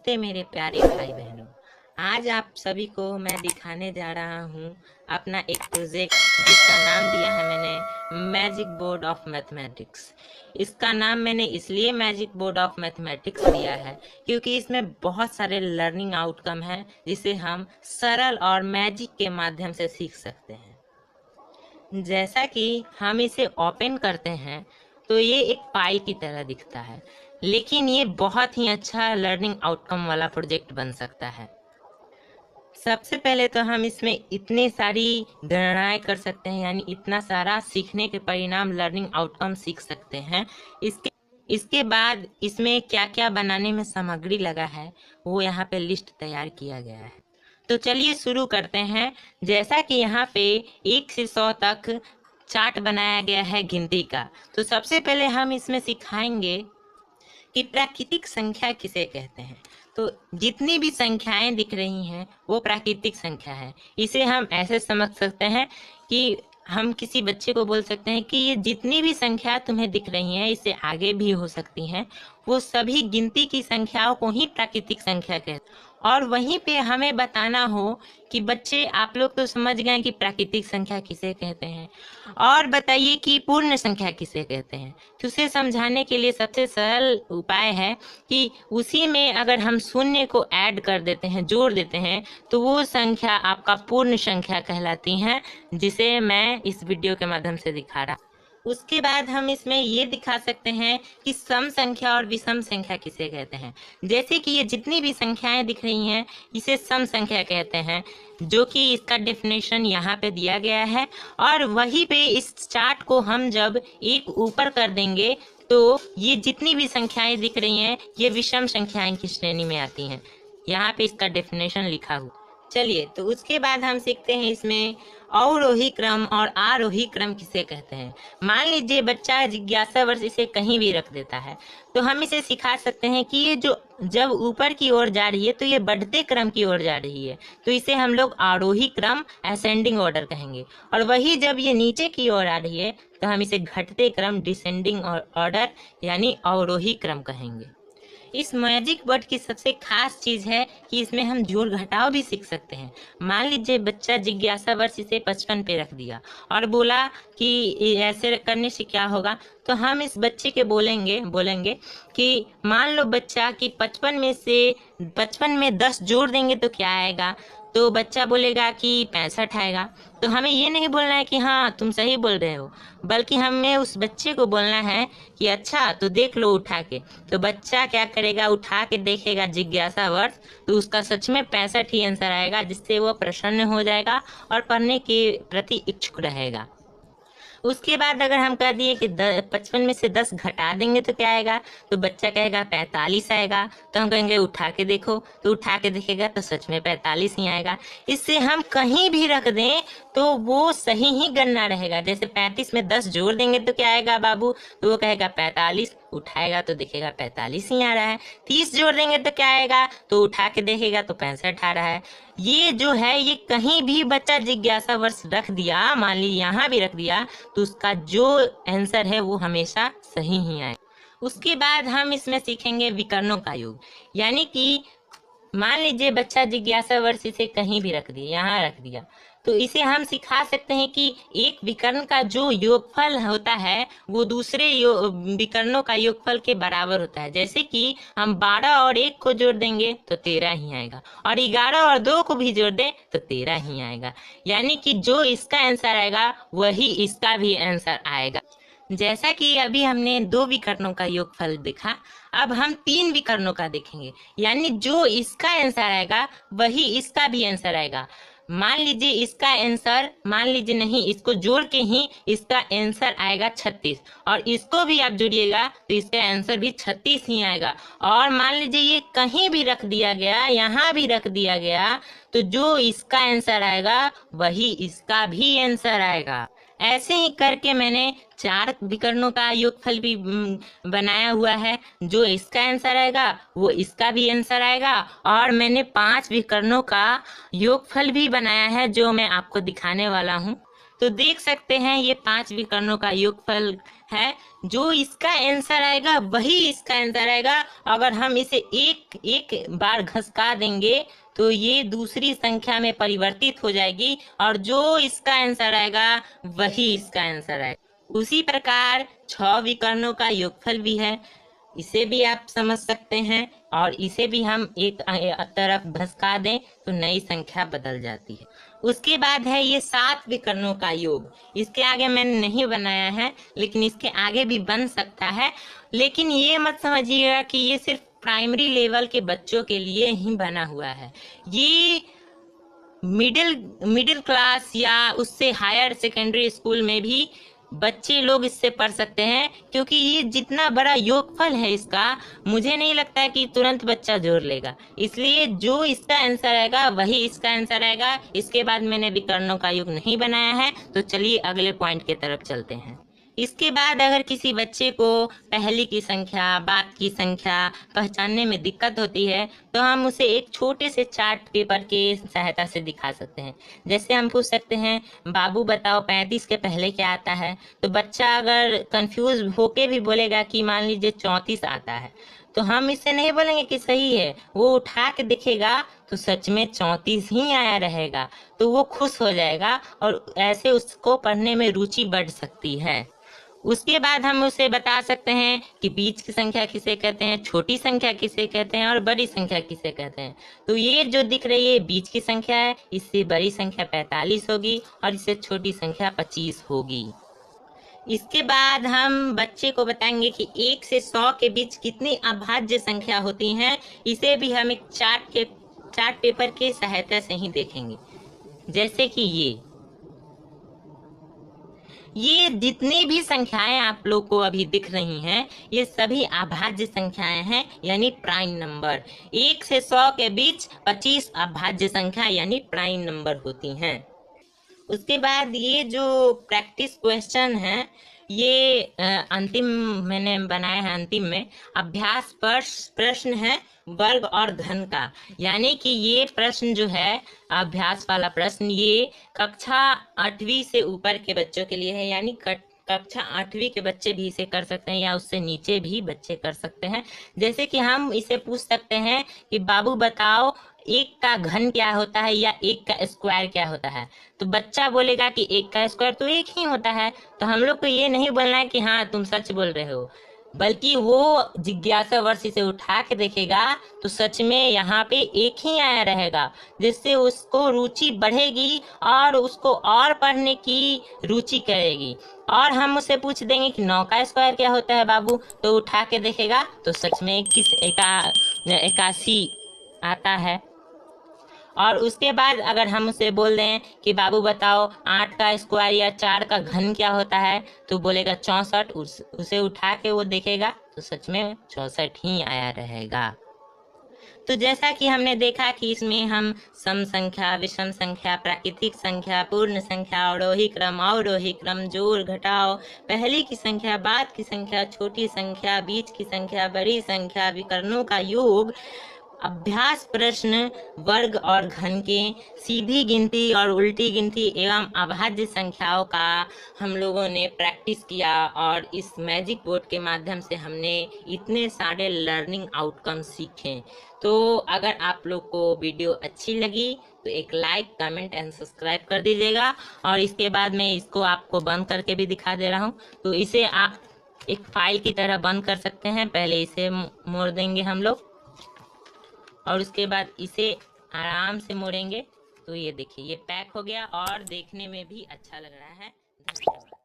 नमस्ते मेरे प्यारे भाई बहनों। आज आप सभी को मैं दिखाने जा रहा हूँ अपना एक प्रोजेक्ट जिसका नाम दिया है मैंने मैजिक बोर्ड ऑफ मैथमेटिक्स। इसका नाम मैंने इसलिए मैजिक बोर्ड ऑफ मैथमेटिक्स दिया है क्योंकि इसमें बहुत सारे लर्निंग आउटकम हैं जिसे हम सरल और मैजिक के माध्यम से सीख सकते हैं। जैसा कि हम इसे ओपन करते हैं तो ये एक फाइल की तरह दिखता है, लेकिन ये बहुत ही अच्छा लर्निंग आउटकम वाला प्रोजेक्ट बन सकता है। सबसे पहले तो हम इसमें इतनी सारी गणनाएं कर सकते हैं, यानी इतना सारा सीखने के परिणाम लर्निंग आउटकम सीख सकते हैं। इसके बाद इसमें क्या क्या बनाने में सामग्री लगा है वो यहाँ पे लिस्ट तैयार किया गया है। तो चलिए शुरू करते हैं। जैसा कि यहाँ पे 1 से 100 तक चार्ट बनाया गया है गिनती का। तो सबसे पहले हम इसमें सिखाएंगे कि प्राकृतिक संख्या किसे कहते हैं। तो जितनी भी संख्याएं दिख रही हैं वो प्राकृतिक संख्या है। इसे हम ऐसे समझ सकते हैं कि हम किसी बच्चे को बोल सकते हैं कि ये जितनी भी संख्या तुम्हें दिख रही हैं, इससे आगे भी हो सकती हैं, वो सभी गिनती की संख्याओं को ही प्राकृतिक संख्या कहते हैं। और वहीं पे हमें बताना हो कि बच्चे आप लोग तो समझ गए कि प्राकृतिक संख्या किसे कहते हैं, और बताइए कि पूर्ण संख्या किसे कहते हैं। तो उसे समझाने के लिए सबसे सरल उपाय है कि उसी में अगर हम शून्य को ऐड कर देते हैं, जोड़ देते हैं, तो वो संख्या आपका पूर्ण संख्या कहलाती है, जिसे मैं इस वीडियो के माध्यम से दिखा रहा। उसके बाद हम इसमें ये दिखा सकते हैं कि सम संख्या और विषम संख्या किसे कहते हैं। जैसे कि ये जितनी भी संख्याएं दिख रही हैं इसे सम संख्या कहते हैं, जो कि इसका डेफिनेशन यहाँ पे दिया गया है। और वहीं पे इस चार्ट को हम जब एक ऊपर कर देंगे तो ये जितनी भी संख्याएं दिख रही हैं ये विषम संख्याएं की श्रेणी में आती हैं। यहाँ पे इसका डेफिनेशन लिखा हुआ। चलिए, तो उसके बाद हम सीखते हैं इसमें अवरोही क्रम और आरोही क्रम किसे कहते हैं। मान लीजिए बच्चा जिज्ञासावश इसे कहीं भी रख देता है, तो हम इसे सिखा सकते हैं कि ये जो जब ऊपर की ओर जा रही है तो ये बढ़ते क्रम की ओर जा रही है, तो इसे हम लोग आरोही क्रम असेंडिंग ऑर्डर कहेंगे। और वही जब ये नीचे की ओर आ रही है तो हम इसे घटते क्रम डिसेंडिंग ऑर्डर यानी अवरोही क्रम कहेंगे। इस मैजिक बोर्ड की सबसे खास चीज है कि इसमें हम जोड़ घटाव भी सीख सकते हैं। मान लीजिए बच्चा जिज्ञासावश इसे 55 पे रख दिया और बोला कि ऐसे करने से क्या होगा, तो हम इस बच्चे के बोलेंगे कि मान लो बच्चा कि 55 में 10 जोड़ देंगे तो क्या आएगा। तो बच्चा बोलेगा कि 65 आएगा। तो हमें ये नहीं बोलना है कि हाँ तुम सही बोल रहे हो, बल्कि हमें उस बच्चे को बोलना है कि अच्छा तो देख लो उठा के। तो बच्चा क्या करेगा, उठा के देखेगा जिज्ञासावश, तो उसका सच में 65 ही आंसर आएगा, जिससे वो प्रसन्न हो जाएगा और पढ़ने के प्रति इच्छुक रहेगा। उसके बाद अगर हम कह दिए कि 55 में से 10 घटा देंगे तो क्या आएगा, तो बच्चा कहेगा 45 आएगा। तो हम कहेंगे उठा के देखो, तो उठा के देखेगा तो सच में 45 ही आएगा। इससे हम कहीं भी रख दें तो वो सही ही गणना रहेगा। जैसे 35 में 10 जोड़ देंगे तो क्या आएगा बाबू, तो वो कहेगा 45, उठाएगा तो देखेगा 45 ही आ रहा है। 30 जोड़ देंगे तो क्या आएगा, तो उठा के देखेगा तो 65 आ रहा है। ये जो है ये कहीं भी बच्चा जिज्ञासावश रख दिया, मान ली यहाँ भी रख दिया, तो उसका जो आंसर है वो हमेशा सही ही आए। उसके बाद हम इसमें सीखेंगे विकर्णों का योग, यानी कि मान लीजिए बच्चा जिज्ञासावश इसे कहीं भी रख दिया, यहाँ रख दिया, तो इसे हम सिखा सकते हैं कि एक विकर्ण का जो योगफल होता है वो दूसरे विकर्णों का योगफल के बराबर होता है। जैसे कि हम 12 और 1 को जोड़ देंगे तो 13 ही आएगा, और 11 और 2 को भी जोड़ दें तो 13 ही आएगा। यानी कि जो इसका आंसर आएगा वही इसका भी आंसर आएगा। जैसा कि अभी हमने 2 विकर्णों का योगफल देखा, अब हम 3 विकर्णों का देखेंगे, यानी जो इसका आंसर आएगा वही इसका भी आंसर आएगा। मान लीजिए इसका आंसर, मान लीजिए नहीं, इसको जोड़ के ही इसका आंसर आएगा 36, और इसको भी आप जोड़िएगा तो इसका आंसर भी 36 ही आएगा। और मान लीजिए ये कहीं भी रख दिया गया, यहाँ भी रख दिया गया, तो जो इसका आंसर आएगा वही इसका भी आंसर आएगा। ऐसे ही करके मैंने 4 विकर्णों का योगफल भी बनाया हुआ है। जो इसका आंसर आएगा वो इसका भी आंसर आएगा, और मैंने 5 विकर्णों का योगफल भी बनाया है जो मैं आपको दिखाने वाला हूँ। तो देख सकते हैं ये 5 विकर्णों का योगफल है। जो इसका आंसर आएगा वही इसका आंसर आएगा। अगर हम इसे एक एक बार घसका देंगे तो ये दूसरी संख्या में परिवर्तित हो जाएगी और जो इसका आंसर आएगा वही इसका आंसर आएगा। उसी प्रकार 6 विकर्णों का योगफल भी है, इसे भी आप समझ सकते हैं और इसे भी हम एक तरफ घसका दें तो नई संख्या बदल जाती है। उसके बाद है ये 7 विकर्णों का योग। इसके आगे मैंने नहीं बनाया है लेकिन इसके आगे भी बन सकता है। लेकिन ये मत समझिएगा कि ये सिर्फ प्राइमरी लेवल के बच्चों के लिए ही बना हुआ है। ये मिडिल क्लास या उससे हायर सेकेंडरी स्कूल में भी बच्चे लोग इससे पढ़ सकते हैं, क्योंकि ये जितना बड़ा योगफल है इसका, मुझे नहीं लगता है कि तुरंत बच्चा जोड़ लेगा। इसलिए जो इसका आंसर आएगा वही इसका आंसर आएगा। इसके बाद मैंने विकर्णों का योग नहीं बनाया है, तो चलिए अगले पॉइंट की तरफ चलते हैं। इसके बाद अगर किसी बच्चे को पहली की संख्या, बाद की संख्या पहचानने में दिक्कत होती है तो हम उसे एक छोटे से चार्ट पेपर के सहायता से दिखा सकते हैं। जैसे हम पूछ सकते हैं, बाबू बताओ 35 के पहले क्या आता है। तो बच्चा अगर कंफ्यूज होके भी बोलेगा कि मान लीजिए 34 आता है, तो हम इसे नहीं बोलेंगे कि सही है। वो उठा के देखेगा तो सच में 34 ही आया रहेगा, तो वो खुश हो जाएगा और ऐसे उसको पढ़ने में रुचि बढ़ सकती है। उसके बाद हम उसे बता सकते हैं कि बीच की संख्या किसे कहते हैं, छोटी संख्या किसे कहते हैं और बड़ी संख्या किसे कहते हैं। तो ये जो दिख रही है बीच की संख्या है, इससे बड़ी संख्या 45 होगी और इससे छोटी संख्या 25 होगी। इसके बाद हम बच्चे को बताएंगे कि 1 से 100 के बीच कितनी अभाज्य संख्या होती हैं। इसे भी हम एक चार्ट पेपर के सहायता से ही देखेंगे। जैसे कि ये जितनी भी संख्याएं आप लोग को अभी दिख रही हैं, ये सभी अभाज्य संख्याएं हैं, यानी प्राइम नंबर। 1 से 100 के बीच 25 अभाज्य संख्या यानी प्राइम नंबर होती हैं। उसके बाद ये जो प्रैक्टिस क्वेश्चन है, ये अंतिम मैंने बनाया है। अंतिम में अभ्यास प्रश्न है वर्ग और घन का, यानी कि ये प्रश्न जो है अभ्यास वाला प्रश्न, ये कक्षा 8वीं से ऊपर के बच्चों के लिए है। यानी कक्षा 8वीं के बच्चे भी इसे कर सकते हैं या उससे नीचे भी बच्चे कर सकते हैं। जैसे कि हम इसे पूछ सकते हैं कि बाबू बताओ 1 का घन क्या होता है या 1 का स्क्वायर क्या होता है। तो बच्चा बोलेगा कि 1 का स्क्वायर तो 1 ही होता है। तो हम लोग को ये नहीं बोलना है कि हाँ तुम सच बोल रहे हो, बल्कि वो जिज्ञासा वर्ष इसे उठा के देखेगा तो सच में यहाँ पे 1 ही आया रहेगा, जिससे उसको रुचि बढ़ेगी और उसको और पढ़ने की रुचि करेगी। और हम उससे पूछ देंगे कि 9 का स्क्वायर क्या होता है बाबू, तो उठा के देखेगा तो सच में 81 आता है। और उसके बाद अगर हम उसे बोल दें कि बाबू बताओ 8 का स्क्वायर या 4 का घन क्या होता है, तो बोलेगा 64। उसे उठा के वो देखेगा तो सच में 64 ही आया रहेगा। तो जैसा कि हमने देखा कि इसमें हम सम संख्या, विषम संख्या, प्राकृतिक संख्या, पूर्ण संख्या, आरोही क्रम, अवरोही क्रम, जोड़ घटाव, पहली की संख्या, बाद की संख्या, छोटी संख्या, बीच की संख्या, बड़ी संख्या, विकर्णों का योग, अभ्यास प्रश्न वर्ग और घन के, सीधी गिनती और उल्टी गिनती एवं अभाज्य संख्याओं का हम लोगों ने प्रैक्टिस किया। और इस मैजिक बोर्ड के माध्यम से हमने इतने सारे लर्निंग आउटकम सीखे। तो अगर आप लोग को वीडियो अच्छी लगी तो एक लाइक, कमेंट एंड सब्सक्राइब कर दीजिएगा। और इसके बाद मैं इसको आपको बंद करके भी दिखा दे रहा हूँ। तो इसे आप एक फाइल की तरह बंद कर सकते हैं। पहले इसे मोड़ देंगे हम लोग और उसके बाद इसे आराम से मोड़ेंगे तो ये देखिए ये पैक हो गया और देखने में भी अच्छा लग रहा है। धन्यवाद।